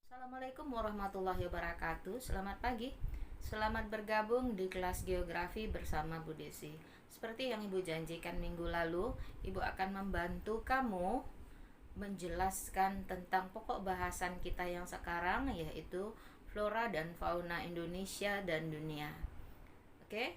Assalamualaikum warahmatullahi wabarakatuh. Selamat pagi. Selamat bergabung di kelas geografi bersama Bu Desi. Seperti yang Ibu janjikan minggu lalu, Ibu akan membantu kamu menjelaskan tentang pokok bahasan kita yang sekarang, yaitu flora dan fauna Indonesia dan dunia. Oke?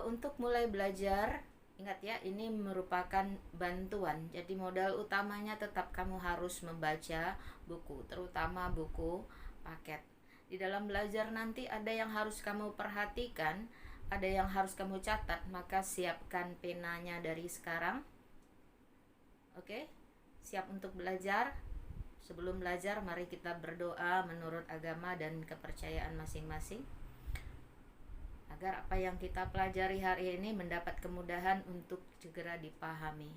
Untuk mulai belajar, ingat ya, ini merupakan bantuan. Jadi modal utamanya tetap kamu harus membaca buku, terutama buku paket. Di dalam belajar nanti ada yang harus kamu perhatikan, ada yang harus kamu catat, maka siapkan penanya dari sekarang. Oke? Siap untuk belajar? Sebelum belajar, mari kita berdoa menurut agama dan kepercayaan masing-masing, agar apa yang kita pelajari hari ini mendapat kemudahan untuk segera dipahami.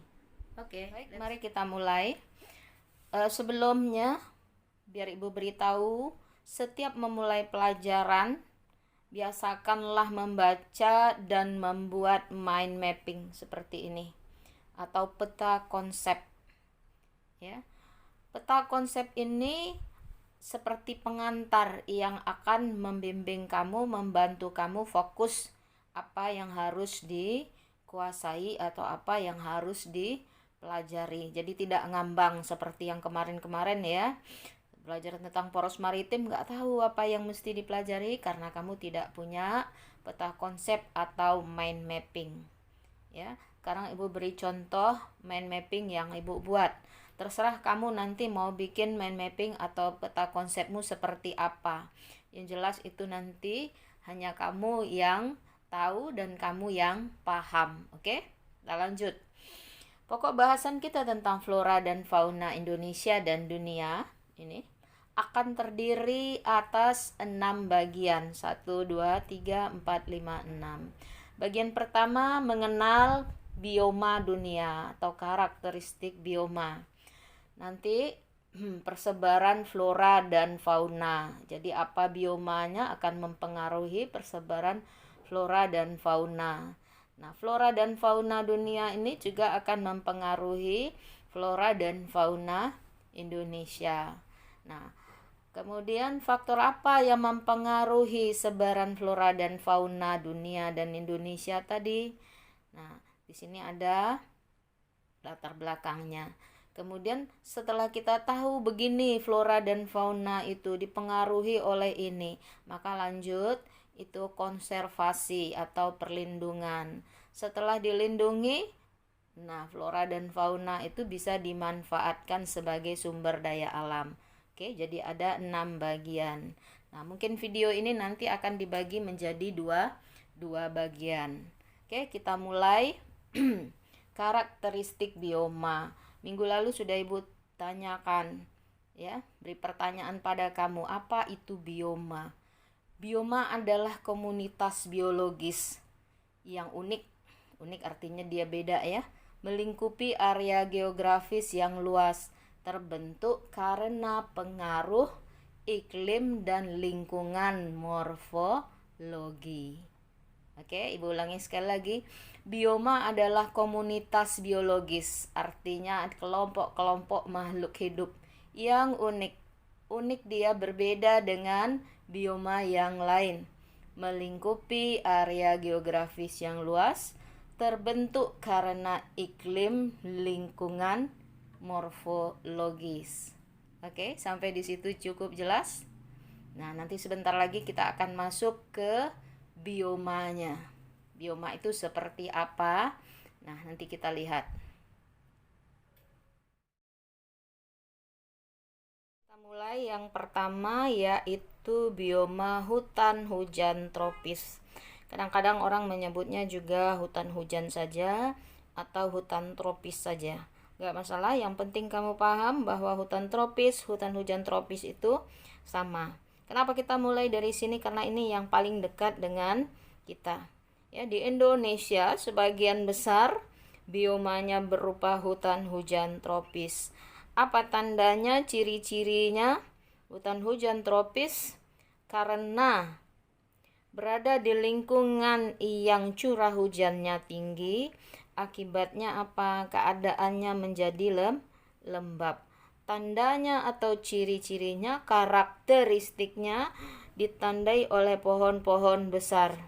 Oke, baik, mari kita mulai. Sebelumnya, biar Ibu beritahu, setiap memulai pelajaran, biasakanlah membaca dan membuat mind mapping seperti ini, atau peta konsep. Ya, peta konsep ini seperti pengantar yang akan membimbing kamu, membantu kamu fokus apa yang harus dikuasai atau apa yang harus dipelajari. Jadi tidak ngambang seperti yang kemarin-kemarin ya. Belajar tentang poros maritim nggak tahu apa yang mesti dipelajari karena kamu tidak punya peta konsep atau mind mapping. Ya, sekarang Ibu beri contoh mind mapping yang Ibu buat. Terserah kamu nanti mau bikin mind mapping atau peta konsepmu seperti apa. Yang jelas itu nanti hanya kamu yang tahu dan kamu yang paham. Oke? Kita lanjut. Pokok bahasan kita tentang flora dan fauna Indonesia dan dunia ini akan terdiri atas 6 bagian. 1, 2, 3, 4, 5, 6. Bagian pertama mengenal bioma dunia atau karakteristik bioma. Nanti persebaran flora dan fauna. Jadi apa biomanya akan mempengaruhi persebaran flora dan fauna. Nah, flora dan fauna dunia ini juga akan mempengaruhi flora dan fauna Indonesia. Nah, kemudian faktor apa yang mempengaruhi sebaran flora dan fauna dunia dan Indonesia tadi? Nah, di sini ada latar belakangnya. Kemudian setelah kita tahu begini flora dan fauna itu dipengaruhi oleh ini, maka lanjut itu konservasi atau perlindungan. Setelah dilindungi, nah flora dan fauna itu bisa dimanfaatkan sebagai sumber daya alam. Oke, jadi ada 6 bagian. Nah, mungkin video ini nanti akan dibagi menjadi dua bagian. Oke, kita mulai. Karakteristik bioma. Minggu lalu sudah Ibu tanyakan, ya, beri pertanyaan pada kamu, apa itu bioma? Bioma adalah komunitas biologis yang unik. Unik artinya dia beda ya, melingkupi area geografis yang luas, terbentuk karena pengaruh iklim dan lingkungan morfologi. Oke, Ibu ulangi sekali lagi. Bioma adalah komunitas biologis, artinya kelompok-kelompok makhluk hidup yang unik. Unik dia berbeda dengan bioma yang lain. Melingkupi area geografis yang luas, terbentuk karena iklim lingkungan morfologis. Oke, sampai di situ cukup jelas? Nah, nanti sebentar lagi kita akan masuk ke biomanya. Bioma itu seperti apa? Nah, nanti kita lihat. Kita mulai yang pertama yaitu bioma hutan hujan tropis. Kadang-kadang orang menyebutnya juga hutan hujan saja atau hutan tropis saja. Gak masalah, yang penting kamu paham bahwa hutan tropis, hutan hujan tropis itu sama. Kenapa kita mulai dari sini? Karena ini yang paling dekat dengan kita. Ya, di Indonesia sebagian besar biomanya berupa hutan hujan tropis. Apa tandanya, ciri-cirinya? Hutan hujan tropis karena berada di lingkungan yang curah hujannya tinggi. Akibatnya apa? Keadaannya menjadi lembab. Tandanya atau ciri-cirinya, karakteristiknya ditandai oleh pohon-pohon besar,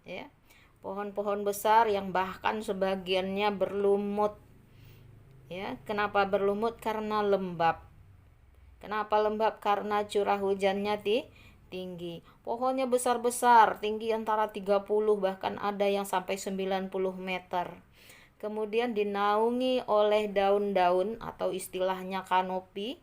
ya. Pohon-pohon besar yang bahkan sebagiannya berlumut, ya. Kenapa berlumut? Karena lembab. Kenapa lembab? Karena curah hujannya tinggi. Pohonnya besar-besar, tinggi antara 30, bahkan ada yang sampai 90 meter. Kemudian dinaungi oleh daun-daun atau istilahnya kanopi,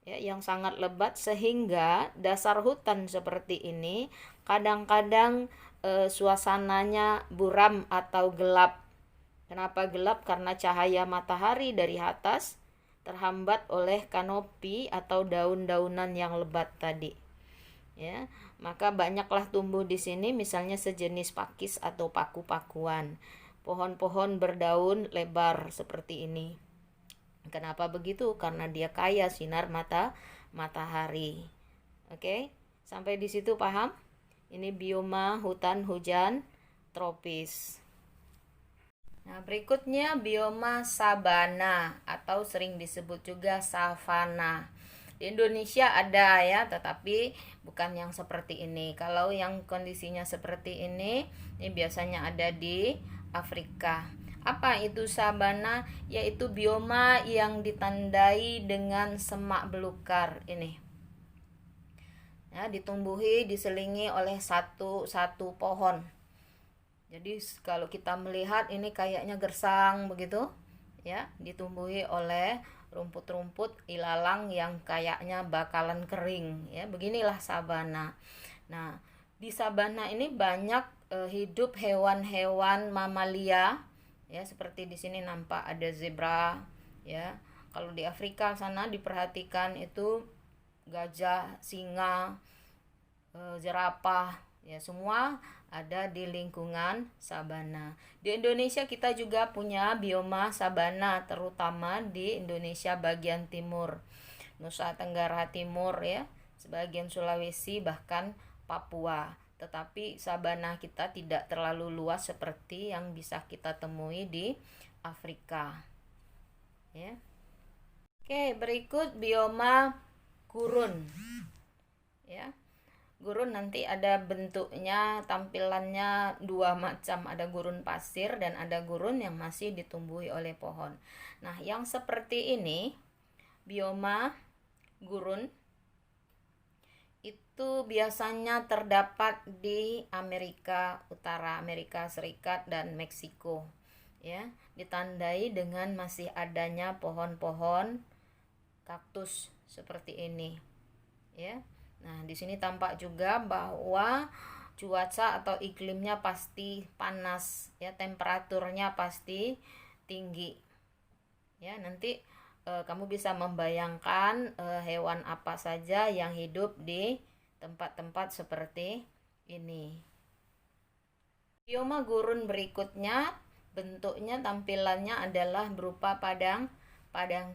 ya, yang sangat lebat, sehingga dasar hutan seperti ini kadang-kadang suasananya buram atau gelap. Kenapa gelap? Karena cahaya matahari dari atas terhambat oleh kanopi atau daun-daunan yang lebat tadi, ya. Maka banyaklah tumbuh di sini misalnya sejenis pakis atau paku-pakuan. Pohon-pohon berdaun lebar seperti ini. Kenapa begitu? Karena dia kaya sinar matahari. Oke, sampai di situ paham? Ini bioma hutan hujan tropis. Nah, berikutnya bioma sabana atau sering disebut juga savana. Di Indonesia ada, ya, tetapi bukan yang seperti ini. Kalau yang kondisinya seperti ini biasanya ada di Afrika. Apa itu sabana? Yaitu bioma yang ditandai dengan semak belukar ini. Ya, ditumbuhi, diselingi oleh satu pohon. Jadi kalau kita melihat ini kayaknya gersang begitu, ya, ditumbuhi oleh rumput-rumput ilalang yang kayaknya bakalan kering, ya. Beginilah sabana. Nah, di sabana ini banyak hidup hewan-hewan mamalia, ya, seperti di sini nampak ada zebra, ya. Kalau di Afrika sana diperhatikan itu gajah, singa, jerapah, ya, semua ada di lingkungan sabana. Di Indonesia kita juga punya bioma sabana, terutama di Indonesia bagian timur, Nusa Tenggara Timur, ya, sebagian Sulawesi, bahkan Papua. Tetapi sabana kita tidak terlalu luas seperti yang bisa kita temui di Afrika, ya. Oke, berikut bioma gurun, ya. Gurun nanti ada bentuknya, tampilannya dua macam, ada gurun pasir dan ada gurun yang masih ditumbuhi oleh pohon. Nah, yang seperti ini bioma gurun itu biasanya terdapat di Amerika Utara, Amerika Serikat dan Meksiko, ya. Ditandai dengan masih adanya pohon-pohon kaktus seperti ini, ya. Nah, di sini tampak juga bahwa cuaca atau iklimnya pasti panas, ya, temperaturnya pasti tinggi, ya. Nanti kamu bisa membayangkan hewan apa saja yang hidup di tempat-tempat seperti ini. Bioma gurun berikutnya bentuknya, tampilannya adalah berupa padang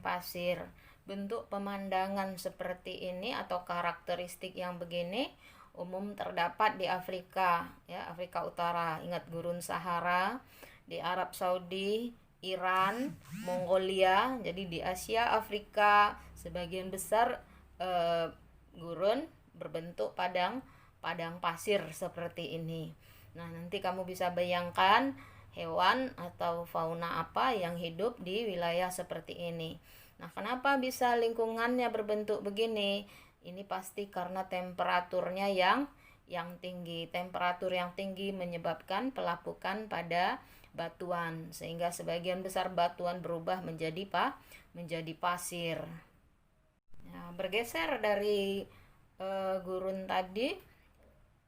pasir. Bentuk pemandangan seperti ini atau karakteristik yang begini umum terdapat di Afrika, ya, Afrika Utara. Ingat gurun Sahara, di Arab Saudi, Iran, Mongolia. Jadi di Asia, Afrika sebagian besar gurun berbentuk padang pasir seperti ini. Nah, nanti kamu bisa bayangkan hewan atau fauna apa yang hidup di wilayah seperti ini. Nah, kenapa bisa lingkungannya berbentuk begini? Ini pasti karena temperaturnya yang tinggi. Temperatur yang tinggi menyebabkan pelapukan pada batuan, sehingga sebagian besar batuan berubah menjadi pasir. Nah, bergeser dari gurun tadi,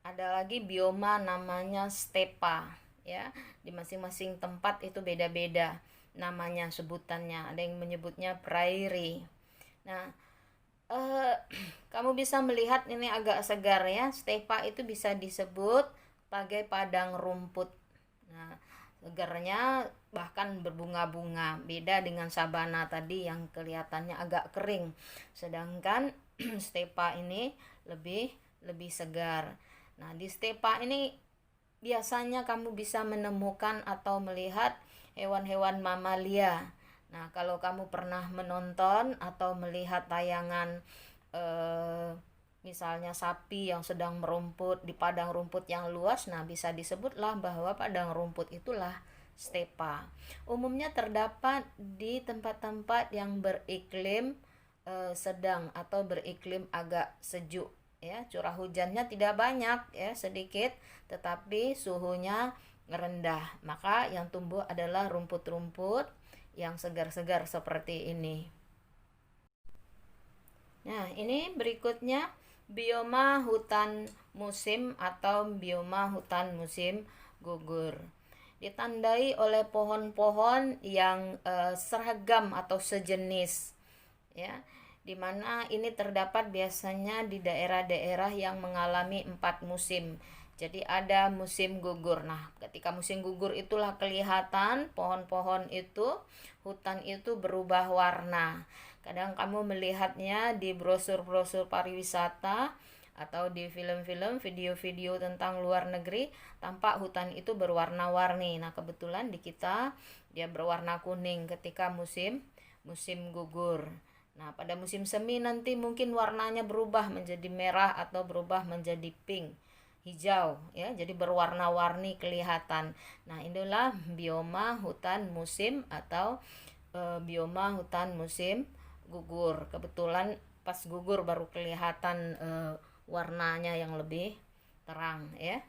ada lagi bioma namanya stepa, ya. Di masing-masing tempat itu beda-beda namanya, sebutannya. Ada yang menyebutnya prairie. Nah, kamu bisa melihat ini agak segar, ya. Stepa itu bisa disebut sebagai padang rumput. Nah, segarnya bahkan berbunga-bunga. Beda dengan sabana tadi yang kelihatannya agak kering. Sedangkan stepa ini lebih segar. Nah, di stepa ini biasanya kamu bisa menemukan atau melihat hewan-hewan mamalia. Nah, kalau kamu pernah menonton atau melihat tayangan misalnya sapi yang sedang merumput di padang rumput yang luas, nah bisa disebutlah bahwa padang rumput itulah stepa. Umumnya terdapat di tempat-tempat yang beriklim sedang atau beriklim agak sejuk, ya. Curah hujannya tidak banyak, ya, sedikit, tetapi suhunya rendah. Maka yang tumbuh adalah rumput-rumput yang segar-segar seperti ini. Nah, ini berikutnya bioma hutan musim atau bioma hutan musim gugur. Ditandai oleh pohon-pohon yang seragam atau sejenis, ya, di mana ini terdapat biasanya di daerah-daerah yang mengalami 4 musim. Jadi ada musim gugur. Nah, ketika musim gugur itulah kelihatan pohon-pohon itu, hutan itu berubah warna. Kadang kamu melihatnya di brosur-brosur pariwisata atau di film-film, video-video tentang luar negeri, tampak hutan itu berwarna-warni. Nah, kebetulan di kita dia berwarna kuning ketika musim gugur. Nah, pada musim semi nanti mungkin warnanya berubah menjadi merah atau berubah menjadi pink, hijau, ya. Jadi berwarna-warni kelihatan. Nah, inilah bioma hutan musim atau bioma hutan musim gugur. Kebetulan pas gugur baru kelihatan warnanya yang lebih terang, ya.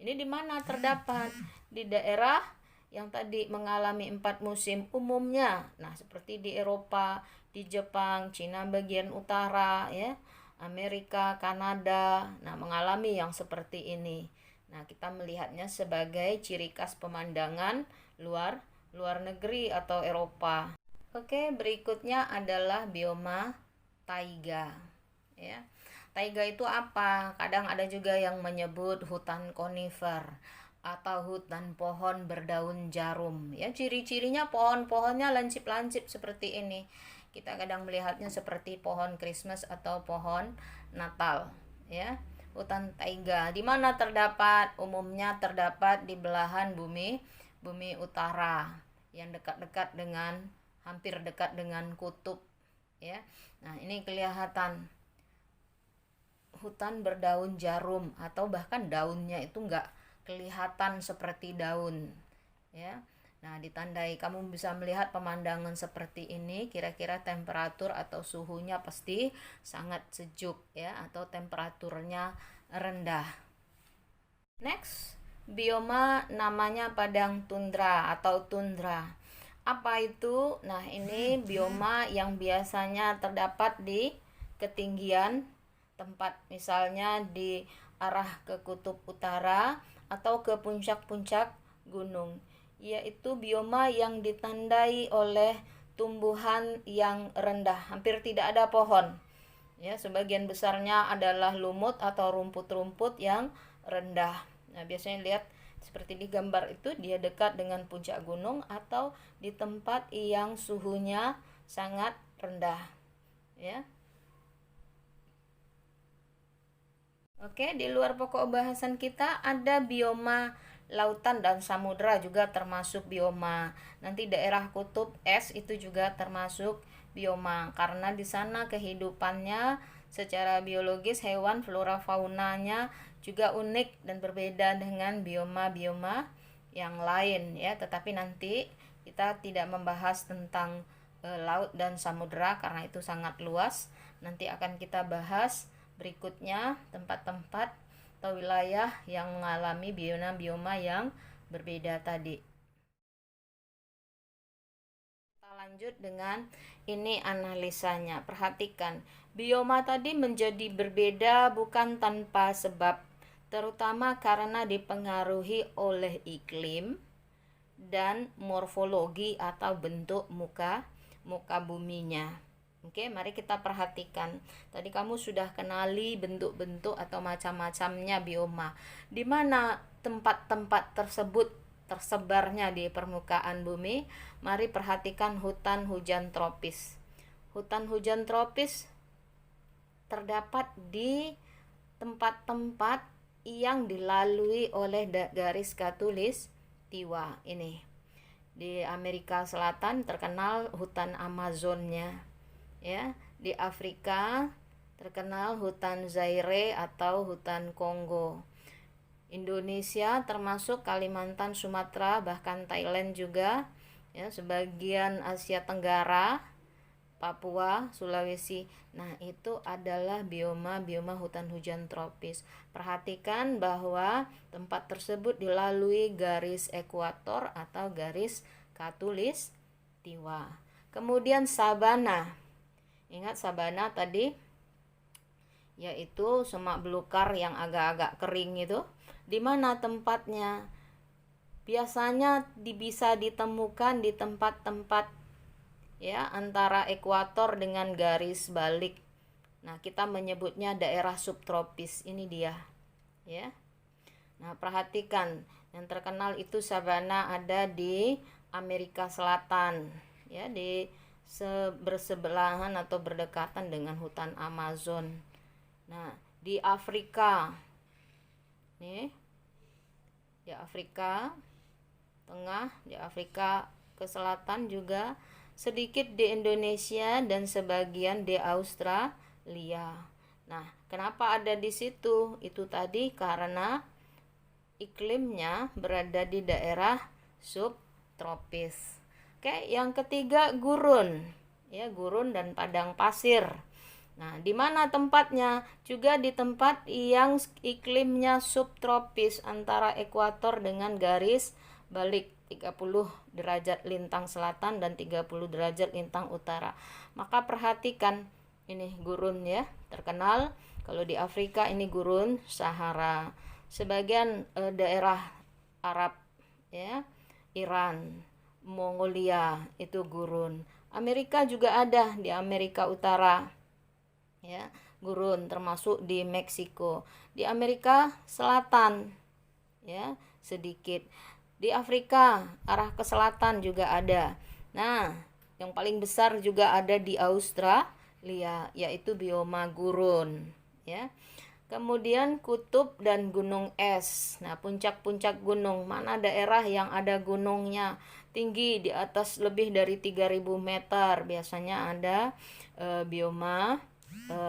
Ini di mana terdapat? Di daerah yang tadi mengalami 4 musim umumnya. Nah, seperti di Eropa, di Jepang, Cina bagian utara, ya, Amerika, Kanada. Nah, mengalami yang seperti ini. Nah, kita melihatnya sebagai ciri khas pemandangan luar negeri atau Eropa. Oke, berikutnya adalah bioma taiga, ya. Taiga itu apa? Kadang ada juga yang menyebut hutan konifer atau hutan pohon berdaun jarum, ya. Ciri-cirinya pohon-pohonnya lancip-lancip seperti ini. Kita kadang melihatnya seperti pohon Christmas atau pohon Natal, ya. Hutan taiga di mana terdapat? Umumnya terdapat di belahan bumi utara yang dekat-dekat dengan hampir dekat dengan kutub, ya. Nah, ini kelihatan hutan berdaun jarum atau bahkan daunnya itu enggak kelihatan seperti daun, ya. Nah, ditandai kamu bisa melihat pemandangan seperti ini, kira-kira temperatur atau suhunya pasti sangat sejuk, ya, atau temperaturnya rendah. Next, bioma namanya padang tundra atau tundra. Apa itu? Nah, ini bioma yang biasanya terdapat di ketinggian tempat, misalnya di arah ke kutub utara atau ke puncak-puncak gunung, yaitu bioma yang ditandai oleh tumbuhan yang rendah, hampir tidak ada pohon, ya. Sebagian besarnya adalah lumut atau rumput-rumput yang rendah. Nah, biasanya lihat seperti di gambar itu, dia dekat dengan puncak gunung atau di tempat yang suhunya sangat rendah, ya. Oke, di luar pokok bahasan kita ada bioma lautan dan samudra juga termasuk bioma. Nanti daerah kutub es itu juga termasuk bioma karena di sana kehidupannya secara biologis hewan flora faunanya juga unik dan berbeda dengan bioma-bioma yang lain, ya. Tetapi nanti kita tidak membahas tentang laut dan samudra karena itu sangat luas. Nanti akan kita bahas berikutnya tempat-tempat atau wilayah yang mengalami bioma-bioma yang berbeda tadi. Kita lanjut dengan ini analisanya. Perhatikan, bioma tadi menjadi berbeda bukan tanpa sebab, terutama karena dipengaruhi oleh iklim dan morfologi atau bentuk muka buminya. Oke, mari kita perhatikan. Tadi kamu sudah kenali bentuk-bentuk atau macam-macamnya bioma. Di mana tempat-tempat tersebut tersebarnya di permukaan bumi? Mari perhatikan hutan hujan tropis. Hutan hujan tropis terdapat di tempat-tempat yang dilalui oleh garis khatulistiwa ini. Di Amerika Selatan terkenal hutan Amazonnya, ya. Di Afrika terkenal hutan Zaire atau hutan Kongo. Indonesia termasuk Kalimantan, Sumatera, bahkan Thailand juga, ya, sebagian Asia Tenggara, Papua, Sulawesi. Nah, itu adalah bioma hutan hujan tropis. Perhatikan bahwa tempat tersebut dilalui garis ekuator atau garis khatulistiwa. Kemudian sabana. Ingat sabana tadi, yaitu semak belukar yang agak-agak kering itu. Di mana tempatnya? Biasanya bisa ditemukan di tempat-tempat, ya, antara ekuator dengan garis balik. Nah, kita menyebutnya daerah subtropis. Ini dia, ya. Nah, perhatikan, yang terkenal itu sabana ada di Amerika Selatan, ya, di bersebelahan atau berdekatan dengan hutan Amazon. Nah, di Afrika, nih, di Afrika Tengah, di Afrika ke selatan juga, sedikit di Indonesia dan sebagian di Australia. Nah, kenapa ada di situ? Itu tadi karena iklimnya berada di daerah subtropis. Oke, yang ketiga gurun, ya, gurun dan padang pasir. Nah, di mana tempatnya? Juga di tempat yang iklimnya subtropis antara ekuator dengan garis balik 30 derajat lintang selatan dan 30 derajat lintang utara. Maka perhatikan, ini gurun, ya, terkenal. Kalau di Afrika ini gurun Sahara. Sebagian daerah Arab, ya, Iran, Mongolia itu gurun. Amerika juga ada di Amerika Utara, ya, gurun, termasuk di Meksiko. Di Amerika Selatan, ya, sedikit. Di Afrika arah ke selatan juga ada. Nah, yang paling besar juga ada di Australia, yaitu bioma gurun, ya. Kemudian kutub dan gunung es. Nah, puncak-puncak gunung, mana daerah yang ada gunungnya tinggi di atas lebih dari 3000 meter, biasanya ada bioma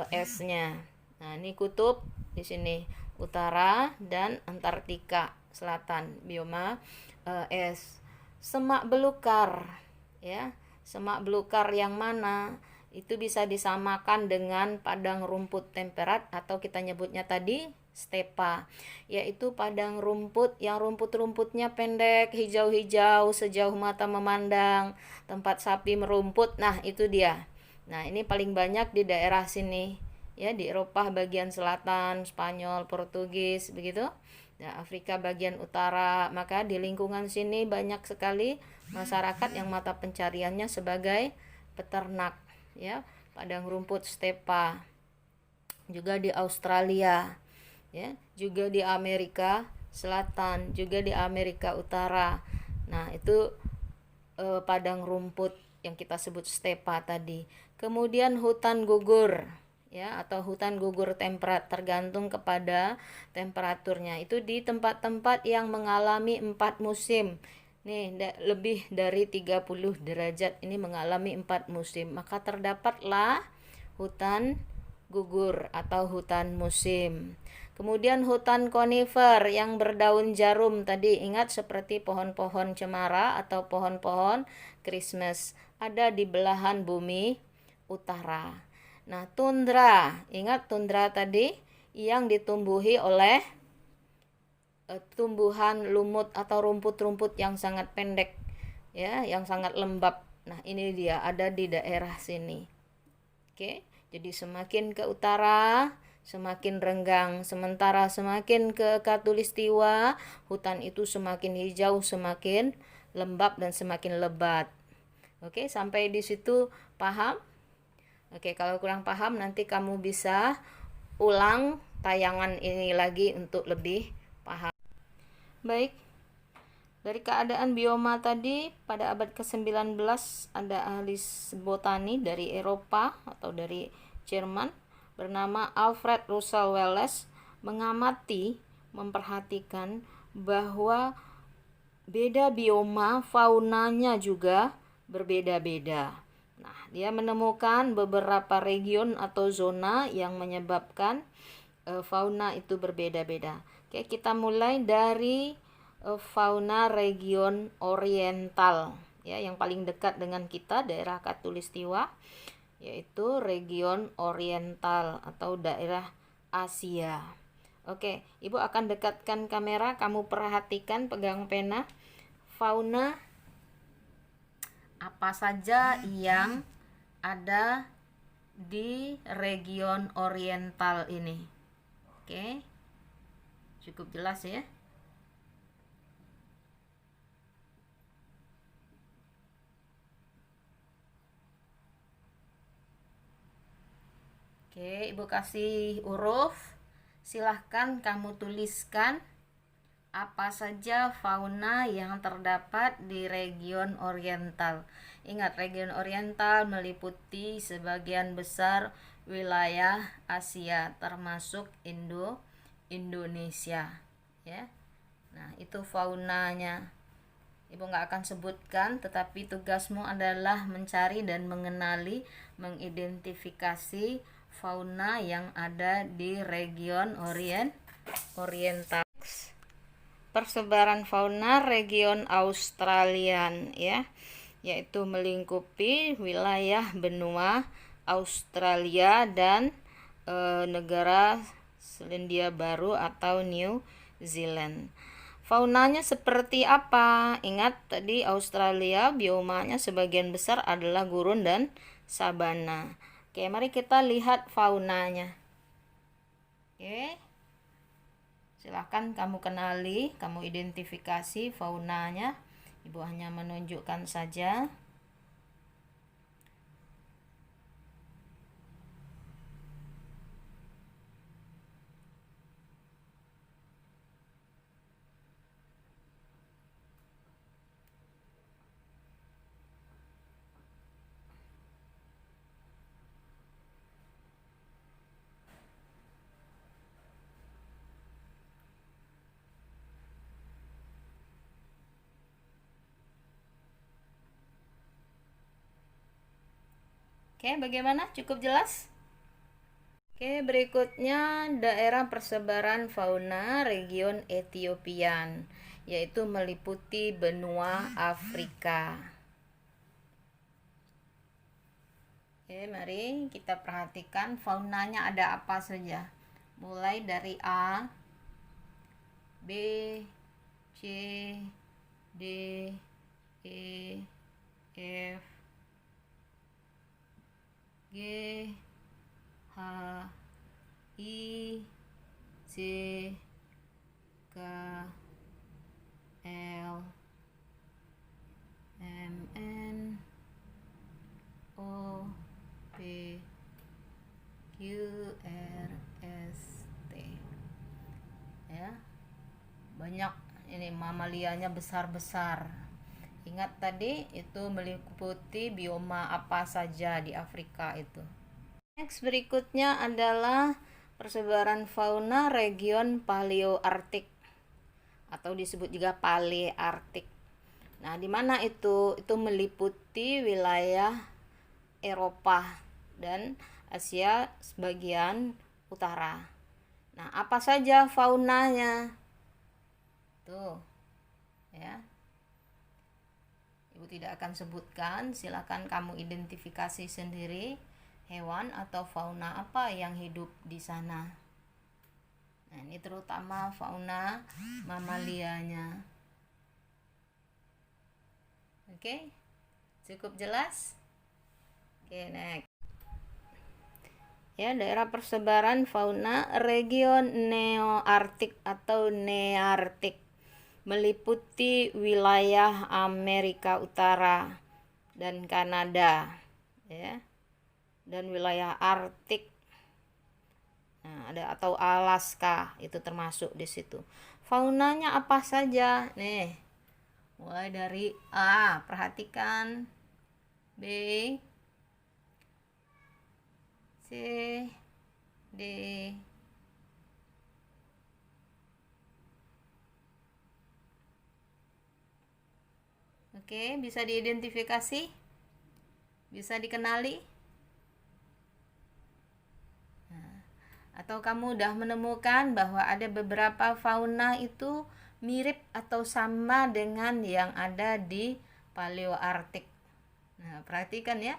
esnya. Nah, ini kutub di sini utara dan Antartika selatan, bioma es. Semak belukar, ya. Semak belukar yang mana? Itu bisa disamakan dengan padang rumput temperat atau kita nyebutnya tadi stepa, yaitu padang rumput yang rumput-rumputnya pendek, hijau-hijau sejauh mata memandang, tempat sapi merumput. Nah, itu dia. Nah, ini paling banyak di daerah sini, ya, di Eropa bagian selatan, Spanyol, Portugis, begitu. Nah, Afrika bagian utara. Maka di lingkungan sini banyak sekali masyarakat yang mata pencariannya sebagai peternak, ya, padang rumput stepa. Juga di Australia, ya, juga di Amerika Selatan, juga di Amerika Utara. Nah, itu padang rumput yang kita sebut stepa tadi. Kemudian hutan gugur, ya, atau hutan gugur temperat, tergantung kepada temperaturnya. Itu di tempat-tempat yang mengalami 4 musim. Nih, lebih dari 30 derajat ini mengalami 4 musim. Maka terdapatlah hutan gugur atau hutan musim. Kemudian hutan konifer yang berdaun jarum tadi, ingat, seperti pohon-pohon cemara atau pohon-pohon Christmas, ada di belahan bumi utara. Nah, tundra, ingat tundra tadi yang ditumbuhi oleh tumbuhan lumut atau rumput-rumput yang sangat pendek, ya, yang sangat lembab. Nah, ini dia ada di daerah sini. Oke, jadi semakin ke utara semakin renggang, sementara semakin ke khatulistiwa hutan itu semakin hijau, semakin lembab dan semakin lebat. Oke, sampai di situ paham? Oke, kalau kurang paham nanti kamu bisa ulang tayangan ini lagi untuk lebih paham. Baik, dari keadaan bioma tadi pada abad ke-19 ada ahli botani dari Eropa atau dari Jerman bernama Alfred Russel Wallace mengamati, memperhatikan bahwa beda bioma, faunanya juga berbeda-beda. Nah, dia menemukan beberapa region atau zona yang menyebabkan fauna itu berbeda-beda. Oke, kita mulai dari fauna region oriental, ya, yang paling dekat dengan kita, daerah Khatulistiwa, yaitu region oriental atau daerah Asia. Oke, Ibu akan dekatkan kamera, kamu perhatikan, pegang pena. Fauna apa saja yang ada di region oriental ini? Oke, cukup jelas ya. Oke, Ibu kasih huruf. Silahkan kamu tuliskan apa saja fauna yang terdapat di region oriental. Ingat, region oriental meliputi sebagian besar wilayah Asia termasuk Indonesia, ya. Nah, itu faunanya. Ibu nggak akan sebutkan, tetapi tugasmu adalah mencari dan mengenali, mengidentifikasi fauna yang ada di region oriental. Persebaran fauna region Australian, ya, yaitu melingkupi wilayah benua Australia dan negara Selandia Baru atau New Zealand. Faunanya seperti apa? Ingat tadi Australia biomanya sebagian besar adalah gurun dan sabana. Oke, mari kita lihat faunanya. Oke. Silahkan kamu kenali, kamu identifikasi faunanya. Ibu hanya menunjukkan saja. Oke, bagaimana? Cukup jelas? Oke, berikutnya daerah persebaran fauna region Ethiopian, yaitu meliputi benua Afrika. Oke, mari kita perhatikan faunanya ada apa saja. Mulai dari A, B, C, D, E, F, G, H, I, J, K, L, M, N, O, P, Q, R, S, T. Ya, banyak ini, mamalianya besar-besar. Ingat tadi itu meliputi bioma apa saja di Afrika itu. Next, berikutnya adalah persebaran fauna region Paleoartik atau disebut juga Palearktik. Nah, di mana itu? Itu meliputi wilayah Eropa dan Asia sebagian utara. Nah, apa saja faunanya? Tuh, ya. Ibu tidak akan sebutkan, silakan kamu identifikasi sendiri hewan atau fauna apa yang hidup di sana. Nah, ini terutama fauna mamalianya. Oke, cukup jelas? Oke, next. Ya, daerah persebaran fauna region Neoarktik atau Nearktik meliputi wilayah Amerika Utara dan Kanada, ya, dan wilayah Arktik. Nah, ada atau Alaska itu termasuk di situ. Faunanya apa saja? Nih, mulai dari A, perhatikan, B, C, D, Oke, bisa diidentifikasi? Bisa dikenali? Atau kamu udah menemukan bahwa ada beberapa fauna itu mirip atau sama dengan yang ada di Paleoartik. Nah, perhatikan ya,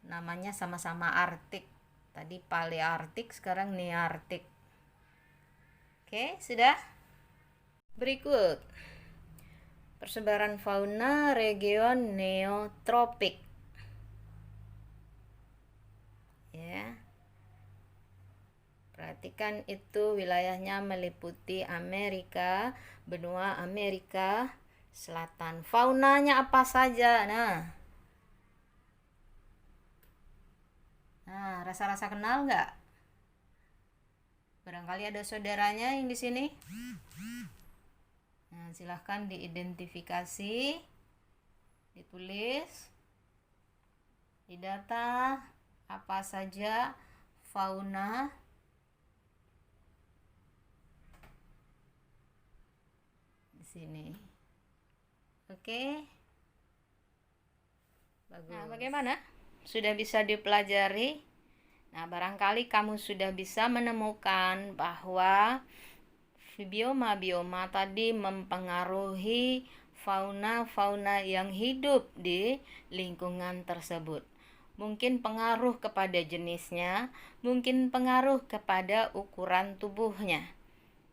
namanya sama-sama Arktik. Tadi Paleartik, sekarang Nearktik. Oke, sudah? Berikut persebaran fauna region neotropik. Ya. Perhatikan itu wilayahnya meliputi Amerika, benua Amerika Selatan. Faunanya apa saja? Nah, rasa-rasa kenal nggak? Barangkali ada saudaranya yang di sini. Nah, silahkan diidentifikasi, ditulis, didata apa saja fauna di sini. Oke. Bagus. Nah, bagaimana? Sudah bisa dipelajari? Nah, barangkali kamu sudah bisa menemukan bahwa bioma-bioma tadi mempengaruhi fauna-fauna yang hidup di lingkungan tersebut. Mungkin pengaruh kepada jenisnya, mungkin pengaruh kepada ukuran tubuhnya.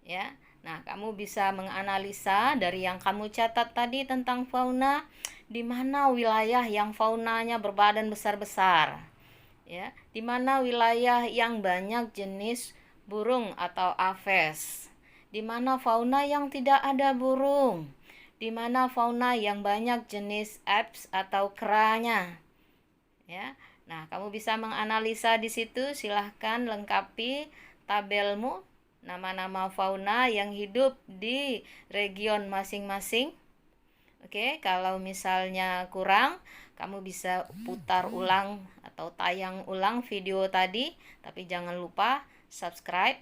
Ya. Nah, kamu bisa menganalisa dari yang kamu catat tadi tentang fauna, di mana wilayah yang faunanya berbadan besar-besar. Ya, di mana wilayah yang banyak jenis burung atau aves. Di mana fauna yang tidak ada burung. Di mana fauna yang banyak jenis apes atau keranya. Ya. Nah, kamu bisa menganalisa di situ, silahkan lengkapi tabelmu nama-nama fauna yang hidup di region masing-masing. Oke, kalau misalnya kurang, kamu bisa putar ulang atau tayang ulang video tadi, tapi jangan lupa subscribe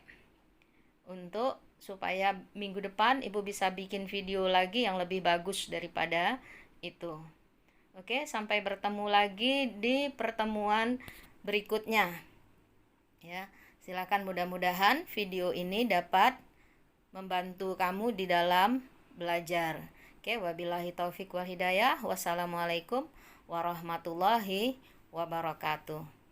untuk supaya minggu depan Ibu bisa bikin video lagi yang lebih bagus daripada itu. Oke, sampai bertemu lagi di pertemuan berikutnya. Ya. Silakan, mudah-mudahan video ini dapat membantu kamu di dalam belajar. Oke, wabillahi taufik wal hidayah. Wassalamualaikum warahmatullahi wabarakatuh.